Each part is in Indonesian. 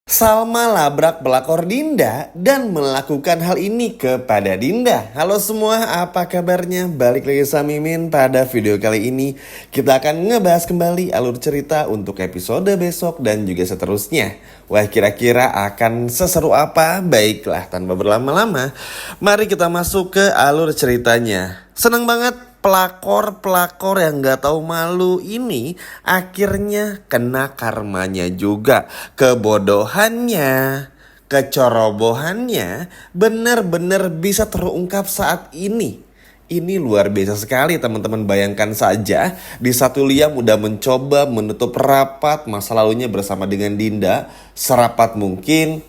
Salma labrak pelakor Dinda dan melakukan hal ini kepada Dinda. Halo semua, apa kabarnya? Balik lagi sama Mimin. Pada video kali ini kita akan ngebahas kembali alur cerita untuk episode besok dan juga seterusnya. Wah, kira-kira akan seseru apa? Baiklah, tanpa berlama-lama, mari kita masuk ke alur ceritanya. Senang banget pelakor yang gak tahu malu ini akhirnya kena karmanya juga. Kebodohannya, kecerobohannya benar-benar bisa terungkap saat ini. Ini luar biasa sekali teman-teman, bayangkan saja di satu liam udah mencoba menutup rapat masa lalunya bersama dengan Dinda, serapat mungkin,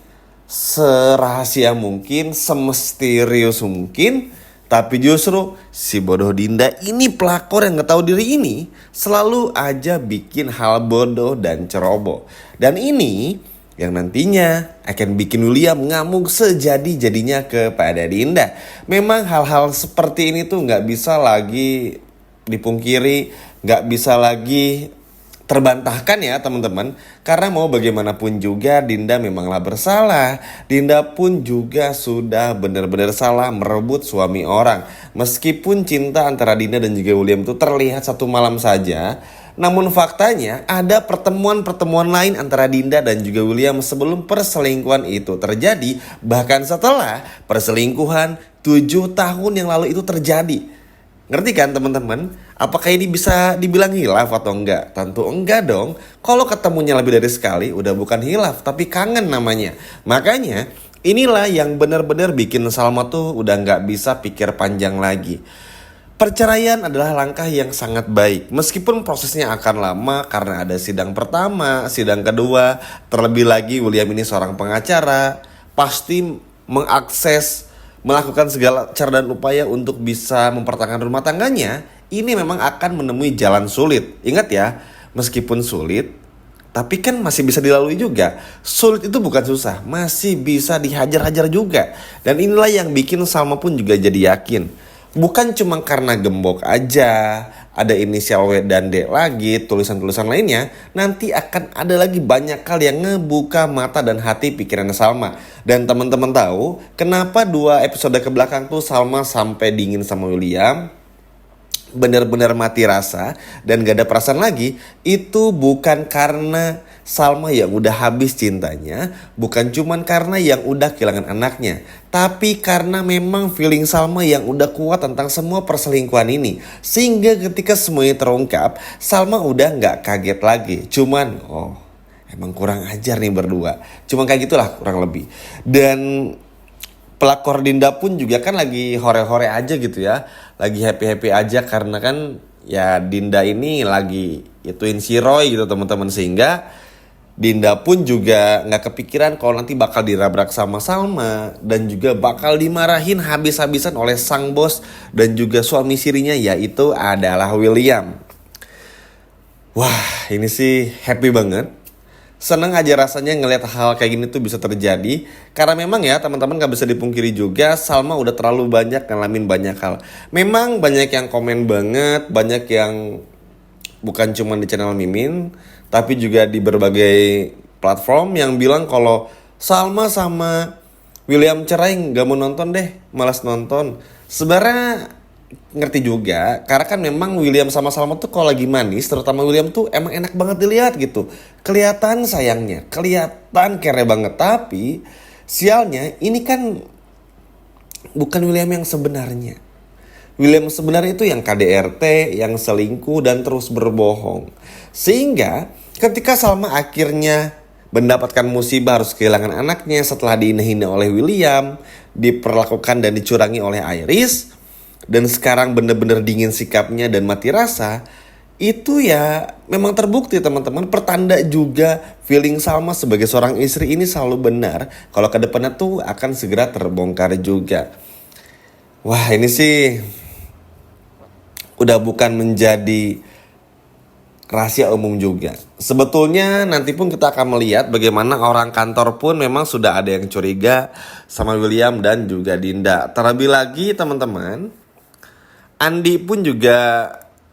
serahasia mungkin, semisterius mungkin. Tapi justru si bodoh Dinda ini, pelakor yang gak tahu diri ini, selalu aja bikin hal bodoh dan ceroboh. Dan ini yang nantinya akan bikin William ngamuk sejadi-jadinya kepada Dinda. Memang hal-hal seperti ini tuh gak bisa lagi dipungkiri, gak bisa lagi terbantahkan ya teman-teman. Karena mau bagaimanapun juga Dinda memanglah bersalah. Dinda pun juga sudah benar-benar salah merebut suami orang. Meskipun cinta antara Dinda dan juga William itu terlihat satu malam saja, namun faktanya ada pertemuan-pertemuan lain antara Dinda dan juga William sebelum perselingkuhan itu terjadi. Bahkan setelah perselingkuhan 7 tahun yang lalu itu terjadi. Ngerti kan teman-teman? Apakah ini bisa dibilang hilaf atau enggak? Tentu enggak dong. Kalau ketemunya lebih dari sekali udah bukan hilaf tapi kangen namanya. Makanya inilah yang benar-benar bikin Salma tuh udah nggak bisa pikir panjang lagi. Perceraian adalah langkah yang sangat baik. Meskipun prosesnya akan lama karena ada sidang pertama, sidang kedua. Terlebih lagi William ini seorang pengacara, pasti melakukan segala cara dan upaya untuk bisa mempertahankan rumah tangganya. Ini memang akan menemui jalan sulit. Ingat ya, meskipun sulit, tapi kan masih bisa dilalui juga. Sulit itu bukan susah, masih bisa dihajar-hajar juga. Dan inilah yang bikin Salma pun juga jadi yakin. Bukan cuma karena gembok aja, ada inisial W dan D lagi, tulisan-tulisan lainnya, nanti akan ada lagi banyak hal yang ngebuka mata dan hati pikiran Salma. Dan teman-teman tahu kenapa 2 episode ke belakang tuh Salma sampai dingin sama William, benar-benar mati rasa dan gak ada perasaan lagi. Itu bukan karena Salma yang udah habis cintanya, bukan cuman karena yang udah kehilangan anaknya, tapi karena memang feeling Salma yang udah kuat tentang semua perselingkuhan ini. Sehingga ketika semuanya terungkap, Salma udah gak kaget lagi. Cuman emang kurang ajar nih berdua. Cuma kayak gitulah kurang lebih. Dan pelakor Dinda pun juga kan lagi hore-hore aja gitu ya. Lagi happy-happy aja karena kan ya Dinda ini lagi ituin si Roy gitu teman-teman. Sehingga Dinda pun juga gak kepikiran kalau nanti bakal dirabrak sama Salma. Dan juga bakal dimarahin habis-habisan oleh sang bos dan juga suami sirinya, yaitu adalah William. Wah, ini sih happy banget. Seneng aja rasanya ngelihat hal kayak gini tuh bisa terjadi. Karena memang ya teman-teman gak bisa dipungkiri juga, Salma udah terlalu banyak ngalamin banyak hal. Memang banyak yang komen banget, banyak yang bukan cuma di channel Mimin, tapi juga di berbagai platform yang bilang kalau Salma sama William cerai, gak mau nonton deh, malas nonton. Sebenarnya ngerti juga, karena kan memang William sama Salma tuh kalau lagi manis, terutama William tuh emang enak banget dilihat gitu. Kelihatan sayangnya, kelihatan care banget. Tapi sialnya ini kan bukan William yang sebenarnya. William sebenarnya itu yang KDRT, yang selingkuh dan terus berbohong. Sehingga ketika Salma akhirnya mendapatkan musibah harus kehilangan anaknya setelah dihina oleh William, diperlakukan dan dicurangi oleh Iris, dan sekarang bener-bener dingin sikapnya dan mati rasa, itu ya memang terbukti teman-teman. Pertanda juga feeling Salma sebagai seorang istri ini selalu benar. Kalau ke depannya tuh akan segera terbongkar juga. Wah, ini sih udah bukan menjadi rahasia umum juga. Sebetulnya nanti pun kita akan melihat bagaimana orang kantor pun memang sudah ada yang curiga sama William dan juga Dinda. Terlebih lagi teman-teman, Andi pun juga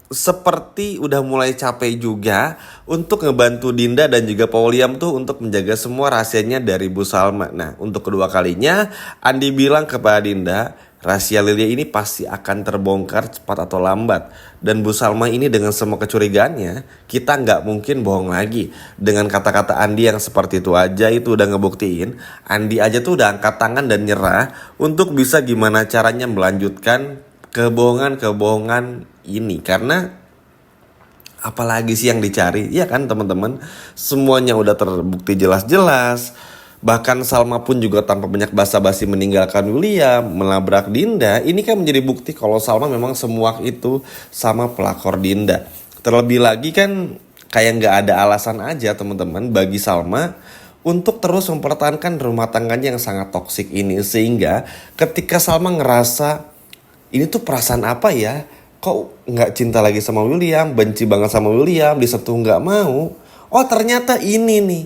seperti udah mulai capek juga untuk ngebantu Dinda dan juga Pak William tuh untuk menjaga semua rahasianya dari Bu Salma. Nah, untuk kedua kalinya Andi bilang kepada Dinda, rahasia Lilia ini pasti akan terbongkar cepat atau lambat. Dan Bu Salma ini dengan semua kecurigaannya, kita nggak mungkin bohong lagi. Dengan kata-kata Andi yang seperti itu aja, itu udah ngebuktiin Andi aja tuh udah angkat tangan dan nyerah untuk bisa gimana caranya melanjutkan kebohongan-kebohongan ini. Karena apalagi sih yang dicari, ya kan teman-teman, semuanya udah terbukti jelas-jelas. Bahkan Salma pun juga tanpa banyak basa-basi meninggalkan William, melabrak Dinda. Ini kan menjadi bukti kalau Salma memang semua itu sama pelakor Dinda. Terlebih lagi kan kayak nggak ada alasan aja teman-teman bagi Salma untuk terus mempertahankan rumah tangganya yang sangat toksik ini. Sehingga ketika Salma ngerasa ini tuh perasaan apa ya? Kok nggak cinta lagi sama William, benci banget sama William, disentuh nggak mau. Oh ternyata ini nih.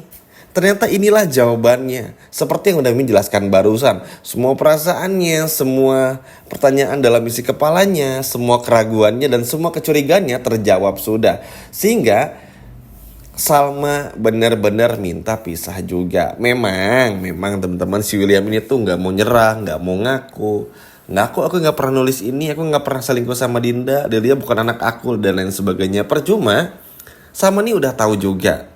Ternyata inilah jawabannya. Seperti yang udah Min jelaskan barusan. Semua perasaannya, semua pertanyaan dalam isi kepalanya, semua keraguannya dan semua kecurigaannya terjawab sudah. Sehingga Salma benar-benar minta pisah juga. Memang teman-teman si William ini tuh nggak mau nyerah, nggak mau ngaku. Aku nggak pernah nulis ini, aku nggak pernah selingkuh sama Dinda, dia bukan anak aku dan lain sebagainya. Percuma, Salma ini udah tahu juga.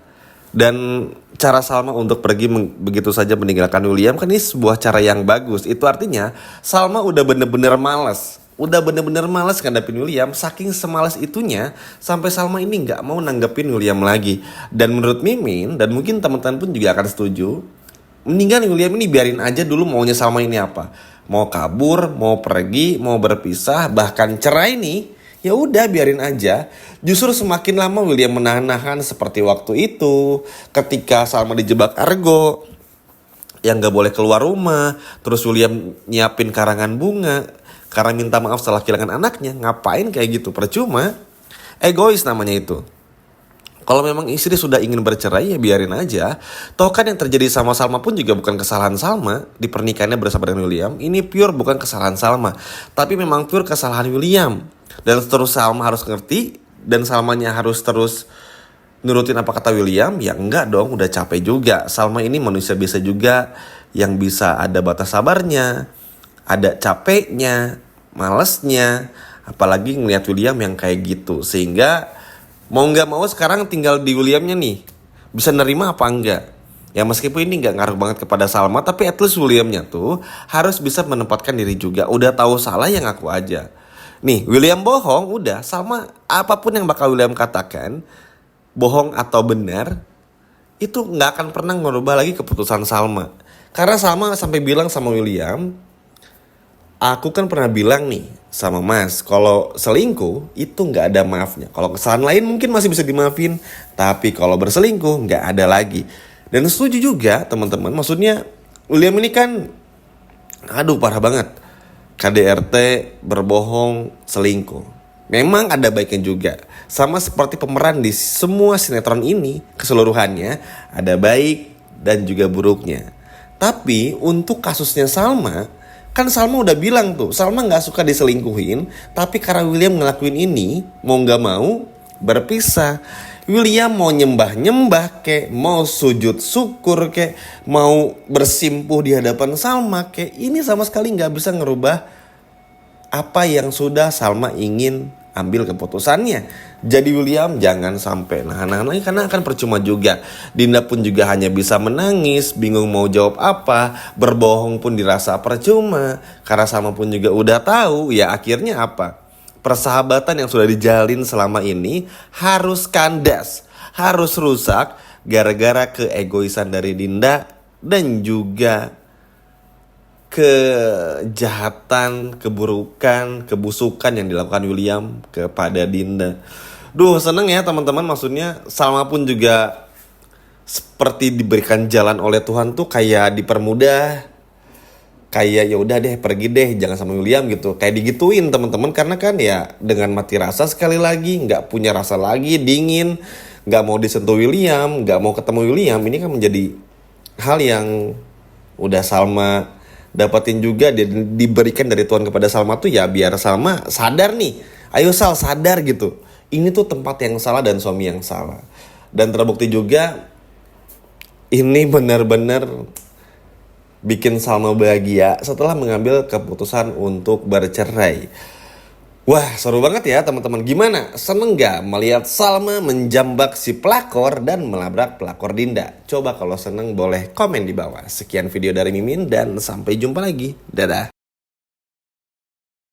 Dan cara Salma untuk pergi begitu saja meninggalkan William kan ini sebuah cara yang bagus. Itu artinya Salma udah bener-bener malas. Udah bener-bener malas ngadepin William. Saking semalas itunya sampai Salma ini gak mau nanggepin William lagi. Dan menurut Mimin dan mungkin teman-teman pun juga akan setuju, mendingan William ini biarin aja dulu maunya Salma ini apa. Mau kabur, mau pergi, mau berpisah, bahkan cerai nih. Ya udah biarin aja. Justru semakin lama William menahan-nahan seperti waktu itu ketika Salma dijebak Argo yang gak boleh keluar rumah. Terus William nyiapin karangan bunga karena minta maaf setelah kehilangan anaknya. Ngapain kayak gitu? Percuma. Egois namanya itu. Kalau memang istri sudah ingin bercerai ya biarin aja. Toh kan yang terjadi sama Salma pun juga bukan kesalahan Salma. Di pernikahannya bersama dengan William, ini pure bukan kesalahan Salma, tapi memang pure kesalahan William. Dan terus Salma harus ngerti dan Salmanya harus terus nurutin apa kata William. Ya enggak dong, udah capek juga. Salma ini manusia biasa juga yang bisa ada batas sabarnya, ada capeknya, malesnya. Apalagi ngelihat William yang kayak gitu. Sehingga mau nggak mau sekarang tinggal di Williamnya nih, bisa nerima apa enggak. Ya meskipun ini nggak ngaruh banget kepada Salma, tapi at least Williamnya tuh harus bisa menempatkan diri juga. Udah tahu salah yang ngaku aja. Nih William bohong, udah Salma apapun yang bakal William katakan, bohong atau benar, itu nggak akan pernah merubah lagi keputusan Salma. Karena Salma sampai bilang sama William, aku kan pernah bilang nih sama Mas, kalau selingkuh itu nggak ada maafnya. Kalau kesalahan lain mungkin masih bisa dimaafin, tapi kalau berselingkuh nggak ada lagi. Dan setuju juga teman-teman, maksudnya William ini kan, aduh parah banget, KDRT, berbohong, selingkuh. Memang ada baiknya juga. Sama seperti pemeran di semua sinetron ini keseluruhannya, ada baik dan juga buruknya. Tapi untuk kasusnya Salma, kan Salma udah bilang tuh, Salma gak suka diselingkuhin, tapi karena William ngelakuin ini, mau gak mau berpisah. William mau nyembah-nyembah kek, mau sujud syukur kek, mau bersimpuh di hadapan Salma kek, ini sama sekali gak bisa ngerubah apa yang sudah Salma ingin ambil keputusannya. Jadi William jangan sampai nahan-nahan lagi karena akan percuma juga. Dinda pun juga hanya bisa menangis, bingung mau jawab apa, berbohong pun dirasa percuma. Karena Salma pun juga udah tahu, ya akhirnya apa? Persahabatan yang sudah dijalin selama ini harus kandas, harus rusak gara-gara keegoisan dari Dinda dan juga kejahatan, keburukan, kebusukan yang dilakukan William kepada Dinda. Duh seneng ya teman-teman, maksudnya Salma pun juga seperti diberikan jalan oleh Tuhan tuh kayak dipermudah. Kayak ya udah deh pergi deh jangan sama William gitu. Kayak digituin teman-teman karena kan ya dengan mati rasa sekali lagi, nggak punya rasa lagi, dingin, nggak mau disentuh William, nggak mau ketemu William. Ini kan menjadi hal yang udah Salma dapatin juga, diberikan dari Tuhan kepada Salma tuh ya biar Salma sadar nih. Ayo Sal sadar gitu. ini tuh tempat yang salah dan suami yang salah. Dan terbukti juga ini benar-benar bikin Salma bahagia setelah mengambil keputusan untuk bercerai. Wah, seru banget ya teman-teman. Gimana? Seneng gak melihat Salma menjambak si pelakor dan melabrak pelakor Dinda? Coba kalau seneng boleh komen di bawah. Sekian video dari Mimin dan sampai jumpa lagi. Dadah.